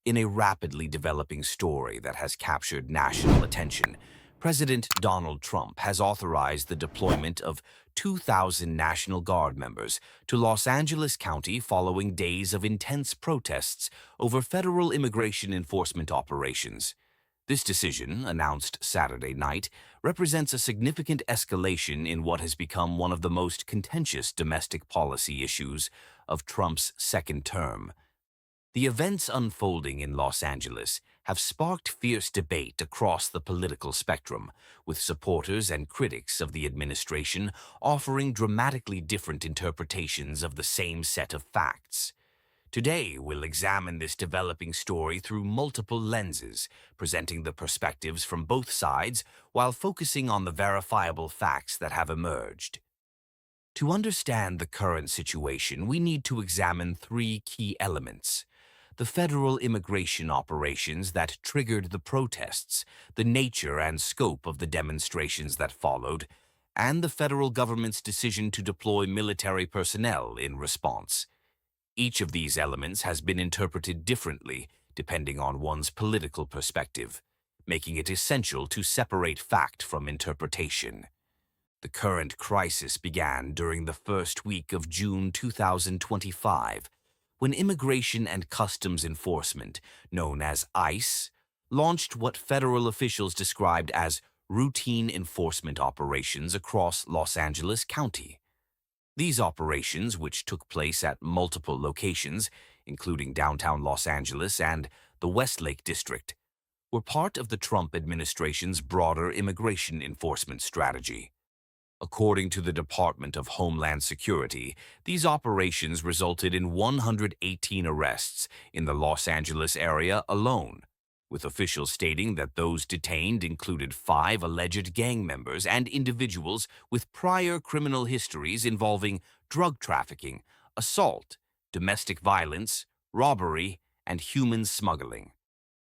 In a rapidly developing story that has captured national attention, President Donald Trump has authorized the deployment of 2,000 National Guard members to Los Angeles County following days of intense protests over federal immigration enforcement operations. This decision, announced Saturday night, represents a significant escalation in what has become one of the most contentious domestic policy issues of Trump's second term. The events unfolding in Los Angeles have sparked fierce debate across the political spectrum, with supporters and critics of the administration offering dramatically different interpretations of the same set of facts. Today, we'll examine this developing story through multiple lenses, presenting the perspectives from both sides while focusing on the verifiable facts that have emerged. To understand the current situation, we need to examine three key elements: the federal immigration operations that triggered the protests, the nature and scope of the demonstrations that followed, and the federal government's decision to deploy military personnel in response. Each of these elements has been interpreted differently depending on one's political perspective, making it essential to separate fact from interpretation. The current crisis began during the first week of June 2025, when Immigration and Customs Enforcement, known as ICE, launched what federal officials described as routine enforcement operations across Los Angeles County. These operations, which took place at multiple locations, including downtown Los Angeles and the Westlake District, were part of the Trump administration's broader immigration enforcement strategy. According to the Department of Homeland Security, these operations resulted in 118 arrests in the Los Angeles area alone, with officials stating that those detained included 5 alleged gang members and individuals with prior criminal histories involving drug trafficking, assault, domestic violence, robbery, and human smuggling.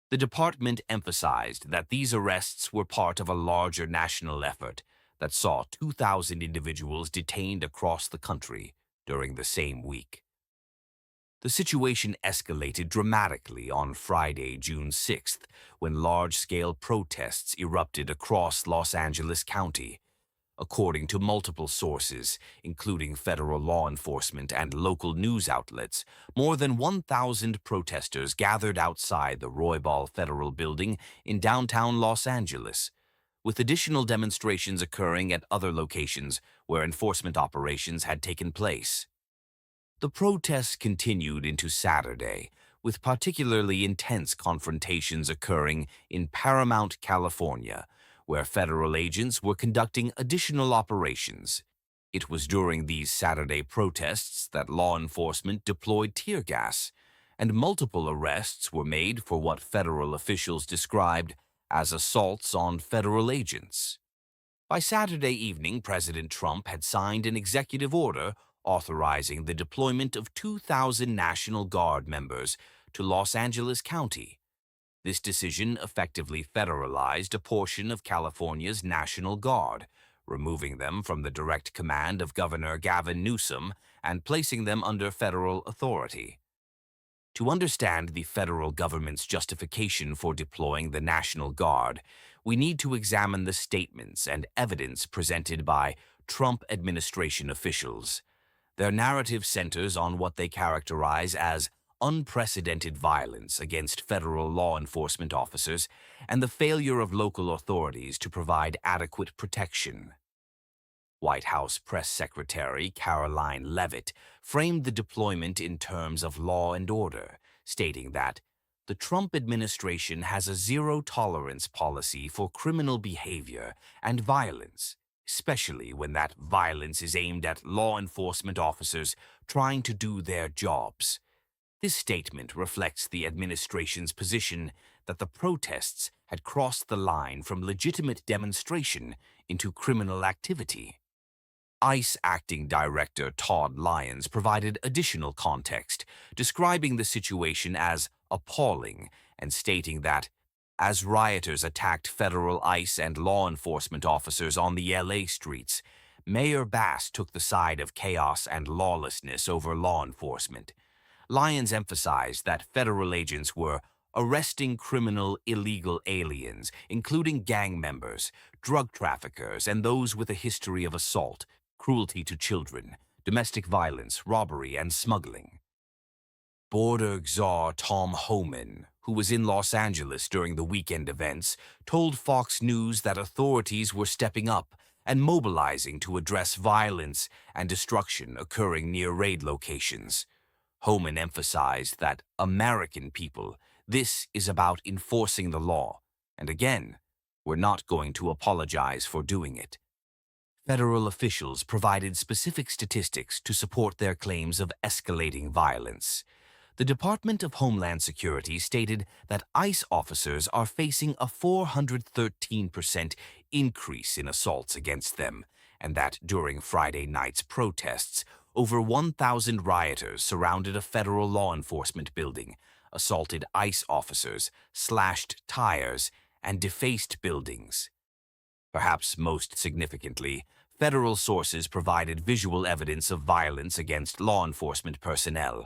The department emphasized that these arrests were part of a larger national effort that saw 2,000 individuals detained across the country during the same week. The situation escalated dramatically on Friday, June 6th, when large-scale protests erupted across Los Angeles County. According to multiple sources, including federal law enforcement and local news outlets, more than 1,000 protesters gathered outside the Roybal Federal Building in downtown Los Angeles, with additional demonstrations occurring at other locations where enforcement operations had taken place. The protests continued into Saturday, with particularly intense confrontations occurring in Paramount, California, where federal agents were conducting additional operations. It was during these Saturday protests that law enforcement deployed tear gas, and multiple arrests were made for what federal officials described as assaults on federal agents. By Saturday evening, President Trump had signed an executive order authorizing the deployment of 2,000 National Guard members to Los Angeles County. This decision effectively federalized a portion of California's National Guard, removing them from the direct command of Governor Gavin Newsom and placing them under federal authority. To understand the federal government's justification for deploying the National Guard, we need to examine the statements and evidence presented by Trump administration officials. Their narrative centers on what they characterize as unprecedented violence against federal law enforcement officers and the failure of local authorities to provide adequate protection. White House Press Secretary Caroline Leavitt framed the deployment in terms of law and order, stating that the Trump administration has a zero-tolerance policy for criminal behavior and violence, especially when that violence is aimed at law enforcement officers trying to do their jobs. This statement reflects the administration's position that the protests had crossed the line from legitimate demonstration into criminal activity. ICE Acting Director Todd Lyons provided additional context, describing the situation as appalling and stating that, as rioters attacked federal ICE and law enforcement officers on the LA streets, Mayor Bass took the side of chaos and lawlessness over law enforcement. Lyons emphasized that federal agents were arresting criminal illegal aliens, including gang members, drug traffickers, and those with a history of assault, cruelty to children, domestic violence, robbery, and smuggling. Border Czar Tom Homan, who was in Los Angeles during the weekend events, told Fox News that authorities were stepping up and mobilizing to address violence and destruction occurring near raid locations. Homan emphasized that American people, this is about enforcing the law, and again, we're not going to apologize for doing it. Federal officials provided specific statistics to support their claims of escalating violence. The Department of Homeland Security stated that ICE officers are facing a 413% increase in assaults against them, and that during Friday night's protests, over 1,000 rioters surrounded a federal law enforcement building, assaulted ICE officers, slashed tires, and defaced buildings. Perhaps most significantly, federal sources provided visual evidence of violence against law enforcement personnel.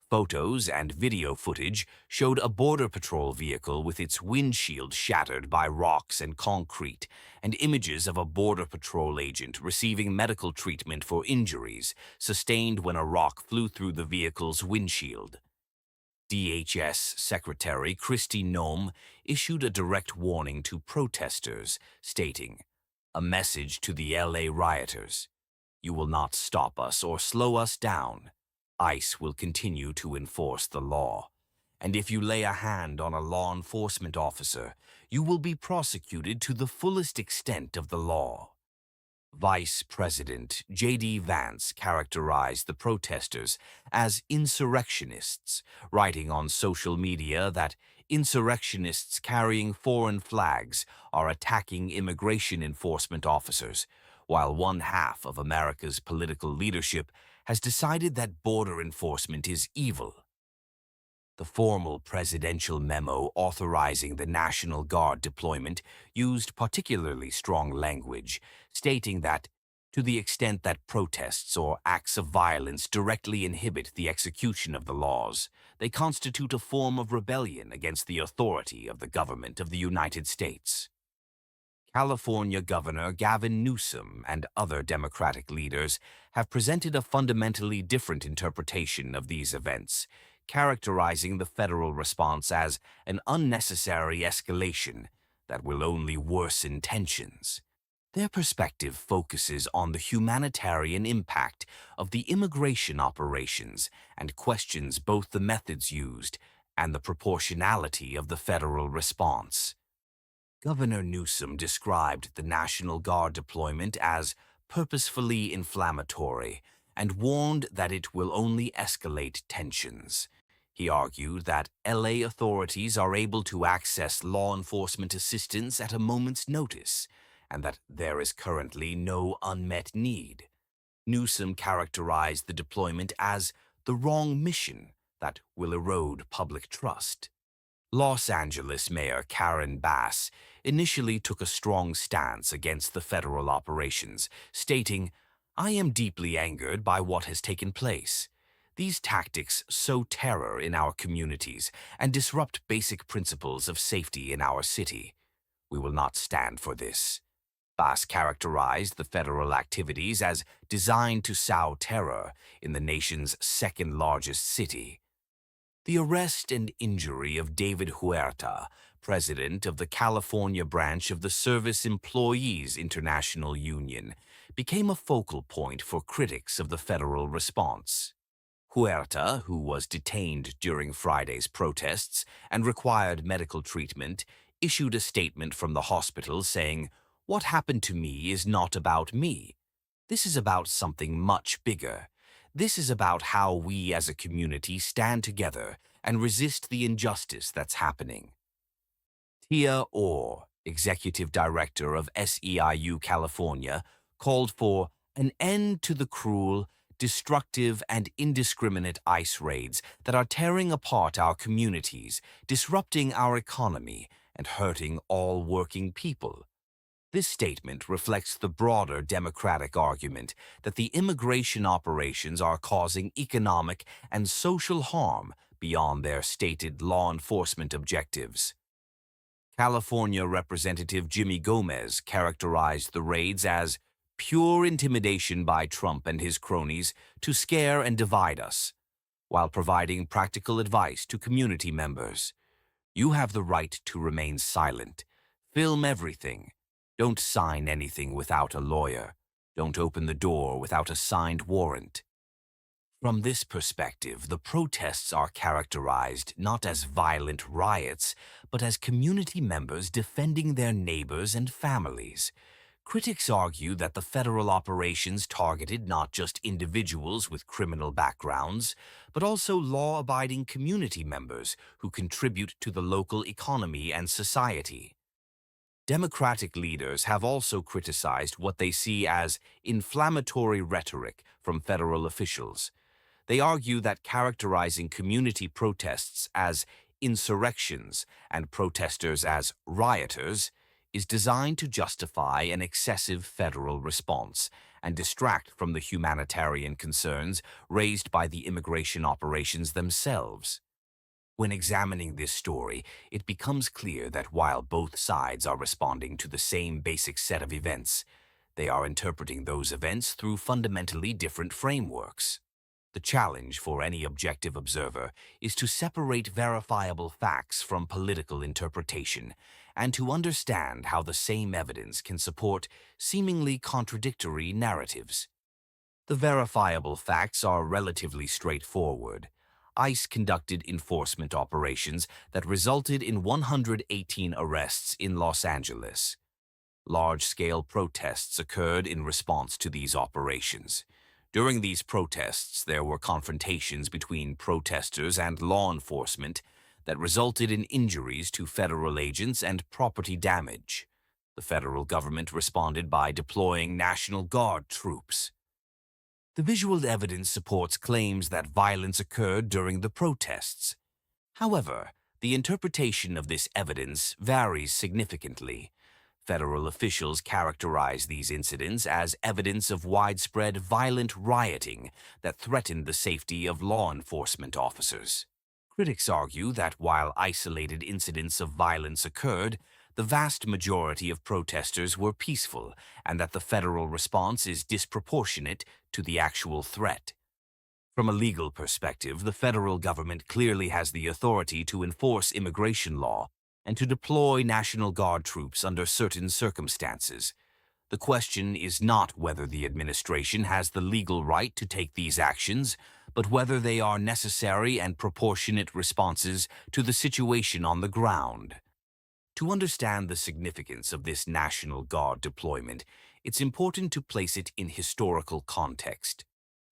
Photos and video footage showed a Border Patrol vehicle with its windshield shattered by rocks and concrete, and images of a Border Patrol agent receiving medical treatment for injuries sustained when a rock flew through the vehicle's windshield. DHS Secretary Kristi Noem issued a direct warning to protesters, stating, "A message to the LA rioters. You will not stop us or slow us down. ICE will continue to enforce the law, and if you lay a hand on a law enforcement officer, you will be prosecuted to the fullest extent of the law." Vice President J.D. Vance characterized the protesters as insurrectionists, writing on social media that insurrectionists carrying foreign flags are attacking immigration enforcement officers, while one half of America's political leadership has decided that border enforcement is evil. The formal presidential memo authorizing the National Guard deployment used particularly strong language, stating that, to the extent that protests or acts of violence directly inhibit the execution of the laws, they constitute a form of rebellion against the authority of the government of the United States. California Governor Gavin Newsom and other Democratic leaders have presented a fundamentally different interpretation of these events, characterizing the federal response as an unnecessary escalation that will only worsen tensions. Their perspective focuses on the humanitarian impact of the immigration operations and questions both the methods used and the proportionality of the federal response. Governor Newsom described the National Guard deployment as purposefully inflammatory and warned that it will only escalate tensions. He argued that LA authorities are able to access law enforcement assistance at a moment's notice, and that there is currently no unmet need. Newsom characterized the deployment as the wrong mission that will erode public trust. Los Angeles Mayor Karen Bass initially took a strong stance against the federal operations, stating, "I am deeply angered by what has taken place. These tactics sow terror in our communities and disrupt basic principles of safety in our city. We will not stand for this." Bass characterized the federal activities as designed to sow terror in the nation's second-largest city. The arrest and injury of David Huerta, president of the California branch of the Service Employees International Union, became a focal point for critics of the federal response. Huerta, who was detained during Friday's protests and required medical treatment, issued a statement from the hospital saying, "What happened to me is not about me. This is about something much bigger. This is about how we as a community stand together and resist the injustice that's happening." Tia Orr, executive director of SEIU California, called for an end to the cruel, destructive, and indiscriminate ICE raids that are tearing apart our communities, disrupting our economy, and hurting all working people. This statement reflects the broader Democratic argument that the immigration operations are causing economic and social harm beyond their stated law enforcement objectives. California Representative Jimmy Gomez characterized the raids as pure intimidation by Trump and his cronies to scare and divide us, while providing practical advice to community members. You have the right to remain silent. Film everything. Don't sign anything without a lawyer. Don't open the door without a signed warrant. From this perspective, the protests are characterized not as violent riots, but as community members defending their neighbors and families. Critics argue that the federal operations targeted not just individuals with criminal backgrounds, but also law-abiding community members who contribute to the local economy and society. Democratic leaders have also criticized what they see as inflammatory rhetoric from federal officials. They argue that characterizing community protests as insurrections and protesters as rioters is designed to justify an excessive federal response and distract from the humanitarian concerns raised by the immigration operations themselves. When examining this story, it becomes clear that while both sides are responding to the same basic set of events, they are interpreting those events through fundamentally different frameworks. The challenge for any objective observer is to separate verifiable facts from political interpretation and to understand how the same evidence can support seemingly contradictory narratives. The verifiable facts are relatively straightforward. ICE conducted enforcement operations that resulted in 118 arrests in Los Angeles. Large-scale protests occurred in response to these operations. During these protests, there were confrontations between protesters and law enforcement that resulted in injuries to federal agents and property damage. The federal government responded by deploying National Guard troops. The visual evidence supports claims that violence occurred during the protests. However, the interpretation of this evidence varies significantly. Federal officials characterize these incidents as evidence of widespread violent rioting that threatened the safety of law enforcement officers. Critics argue that while isolated incidents of violence occurred, the vast majority of protesters were peaceful and that the federal response is disproportionate to the actual threat. From a legal perspective, the federal government clearly has the authority to enforce immigration law and to deploy National Guard troops under certain circumstances. The question is not whether the administration has the legal right to take these actions, but whether they are necessary and proportionate responses to the situation on the ground. To understand the significance of this National Guard deployment, it's important to place it in historical context.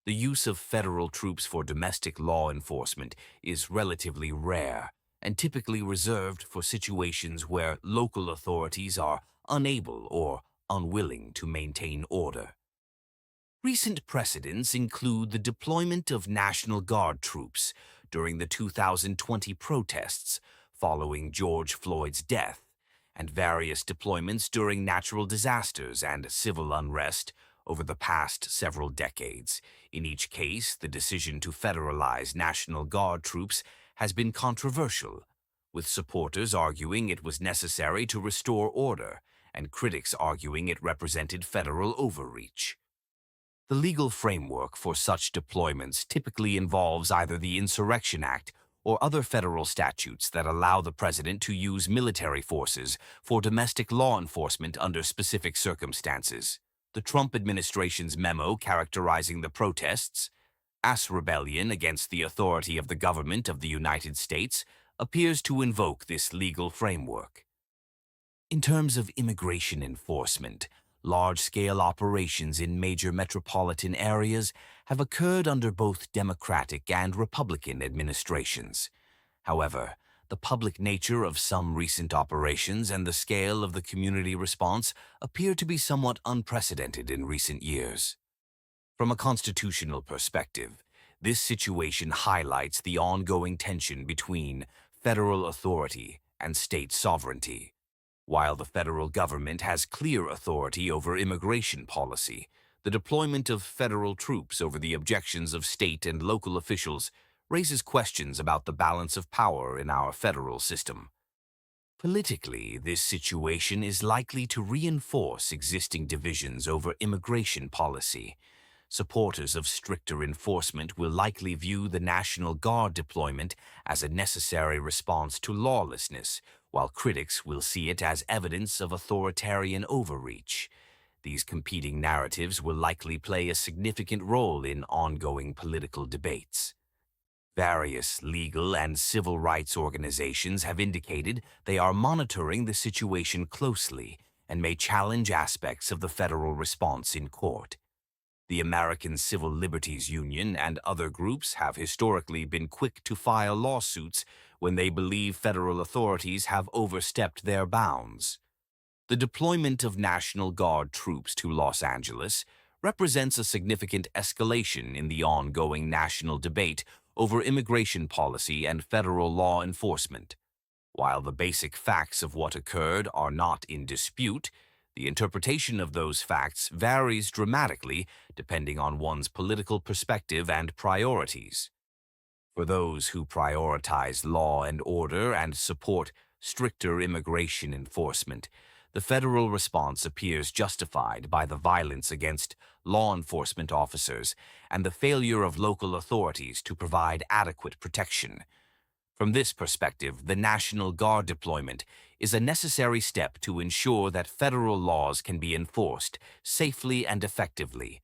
The use of federal troops for domestic law enforcement is relatively rare and typically reserved for situations where local authorities are unable or unwilling to maintain order. Recent precedents include the deployment of National Guard troops during the 2020 protests following George Floyd's death, and various deployments during natural disasters and civil unrest over the past several decades. In each case, the decision to federalize National Guard troops has been controversial, with supporters arguing it was necessary to restore order and critics arguing it represented federal overreach. The legal framework for such deployments typically involves either the Insurrection Act or other federal statutes that allow the president to use military forces for domestic law enforcement under specific circumstances. The Trump administration's memo characterizing the protests as rebellion against the authority of the government of the United States appears to invoke this legal framework. In terms of immigration enforcement, large-scale operations in major metropolitan areas have occurred under both Democratic and Republican administrations. However, the public nature of some recent operations and the scale of the community response appear to be somewhat unprecedented in recent years. From a constitutional perspective, this situation highlights the ongoing tension between federal authority and state sovereignty. While the federal government has clear authority over immigration policy, the deployment of federal troops over the objections of state and local officials raises questions about the balance of power in our federal system. Politically, this situation is likely to reinforce existing divisions over immigration policy. Supporters of stricter enforcement will likely view the National Guard deployment as a necessary response to lawlessness, while critics will see it as evidence of authoritarian overreach. These competing narratives will likely play a significant role in ongoing political debates. Various legal and civil rights organizations have indicated they are monitoring the situation closely and may challenge aspects of the federal response in court. The American Civil Liberties Union and other groups have historically been quick to file lawsuits when they believe federal authorities have overstepped their bounds. The deployment of National Guard troops to Los Angeles represents a significant escalation in the ongoing national debate over immigration policy and federal law enforcement. While the basic facts of what occurred are not in dispute, the interpretation of those facts varies dramatically depending on one's political perspective and priorities. For those who prioritize law and order and support stricter immigration enforcement, the federal response appears justified by the violence against law enforcement officers and the failure of local authorities to provide adequate protection. From this perspective, the National Guard deployment is a necessary step to ensure that federal laws can be enforced safely and effectively.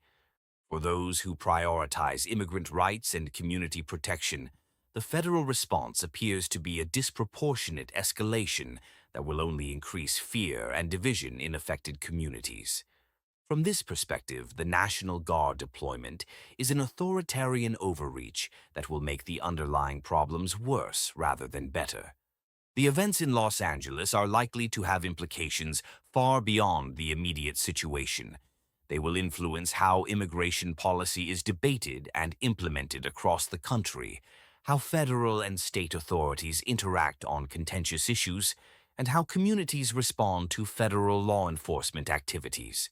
For those who prioritize immigrant rights and community protection, the federal response appears to be a disproportionate escalation that will only increase fear and division in affected communities. From this perspective, the National Guard deployment is an authoritarian overreach that will make the underlying problems worse rather than better. The events in Los Angeles are likely to have implications far beyond the immediate situation. They will influence how immigration policy is debated and implemented across the country, how federal and state authorities interact on contentious issues, and how communities respond to federal law enforcement activities.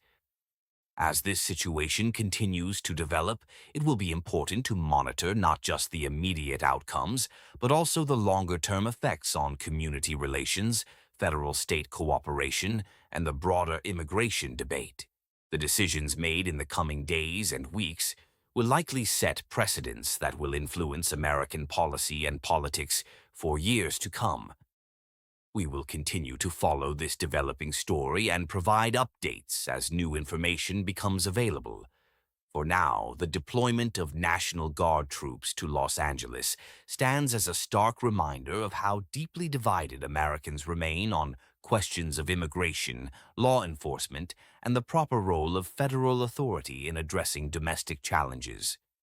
As this situation continues to develop, it will be important to monitor not just the immediate outcomes, but also the longer-term effects on community relations, federal-state cooperation, and the broader immigration debate. The decisions made in the coming days and weeks will likely set precedents that will influence American policy and politics for years to come. We will continue to follow this developing story and provide updates as new information becomes available. For now, the deployment of National Guard troops to Los Angeles stands as a stark reminder of how deeply divided Americans remain on questions of immigration, law enforcement, and the proper role of federal authority in addressing domestic challenges.